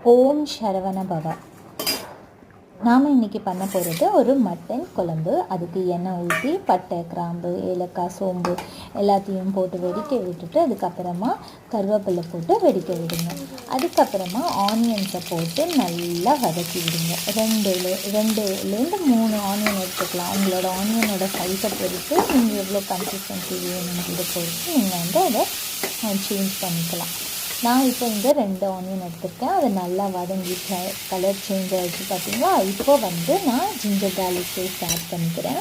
ஓம் சரவண பவ. நாம் இன்றைக்கி பண்ண போகிறது ஒரு மட்டன் குழம்பு. அதுக்கு எண்ணெய் ஊற்றி பட்டை, கிராம்பு, ஏலக்காய், சோம்பு எல்லாத்தையும் போட்டு வெடிக்க விட்டுட்டு அதுக்கப்புறமா கருவேப்பிலை போட்டு வெடிக்க விடுங்க. அதுக்கப்புறமா ஆனியன்ஸை போட்டு நல்லா வதக்கி விடுங்க. 2லேருந்து 3 ஆனியன் எடுத்துக்கலாம். உங்களோட ஆனியனோட சைஸை பொறுத்து நீங்கள் எவ்வளோ கன்சிஸ்டன்சி வேணுங்கிறத பொறுத்து நீங்கள் அதை சேஞ்ச் பண்ணிக்கலாம். நான் இப்போ இங்கே 2 ஆனியன் எடுத்துருக்கேன். அது நல்லா வதங்கி கலர் சேஞ்ச் ஆகிடுச்சு பார்த்தீங்களா. இப்போ நான் ஜிஞ்சர் கார்லிக் பேஸ்ட் ஆட் பண்ணிக்கிறேன்.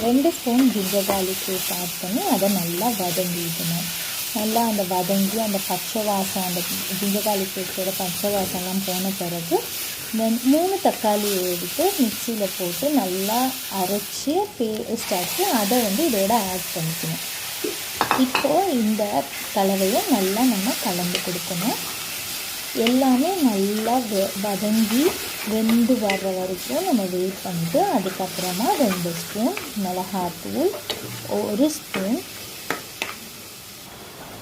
2 spoon ginger garlic paste add பண்ணி அதை நல்லா வதங்கிக்கணும். நல்லா அந்த வதங்கி அந்த பச்சை வாசம், அந்த ஜிஞ்சர் கார்லிக் பேஸ்ட்டோட பச்சை வாசம்லாம் போன பிறகு 3 தக்காளி எடுத்து மிக்சியில் போட்டு நல்லா அரைச்சி பேஸ்ட் ஆக்கி அதை இதோட ஆட் பண்ணிக்கணும். இப்போது இந்த கலவையை நல்லா நம்ம கலந்து கொடுக்கணும். எல்லாமே நல்லா வதங்கி வெந்து வர்ற வரைக்கும் நம்ம வெயிட் பண்ணிவிட்டு அதுக்கப்புறமா 2 ஸ்பூன் மிளகாத்தூள், 1 ஸ்பூன்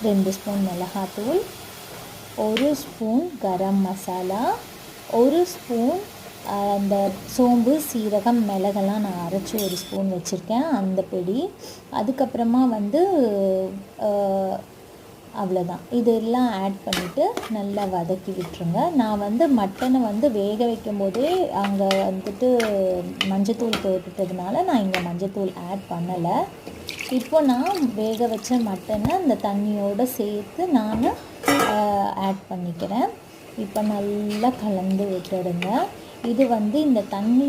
2 ஸ்பூன் மிளகாத்தூள், 1 ஸ்பூன் கரம் மசாலா, 1 ஸ்பூன் அந்த சோம்பு, சீரகம், மிளகெல்லாம் நான் அரைச்சி 1 ஸ்பூன் வச்சுருக்கேன், அந்த பொடி. அதுக்கப்புறமா அவ்வளோதான். இதெல்லாம் ஆட் பண்ணிவிட்டு நல்லா வதக்கி விட்டுருங்க. நான் மட்டனை வேக வைக்கும் போதே அங்கே மஞ்சத்தூள் போட்டுட்டதுனால நான் இங்கே மஞ்சத்தூள் ஆட் பண்ணலை. இப்போ நான் வேக வச்ச மட்டனை அந்த தண்ணியோடு சேர்த்து நான் ஆட் பண்ணிக்கிறேன். இப்போ நல்லா கலந்து விட்டுடுங்க. இது இந்த தண்ணி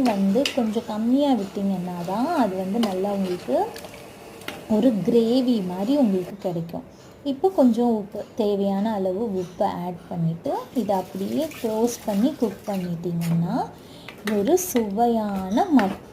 கொஞ்சம் கம்மியாக விட்டிங்கன்னா தான் அது நல்லா உங்களுக்கு ஒரு கிரேவி மாதிரி உங்களுக்கு கிடைக்கும். இப்போ கொஞ்சம் உப்பு, தேவையான அளவு உப்பை ஆட் பண்ணிவிட்டு இதை அப்படியே க்ளோஸ் பண்ணி குக் பண்ணிட்டீங்கன்னா ஒரு சுவையான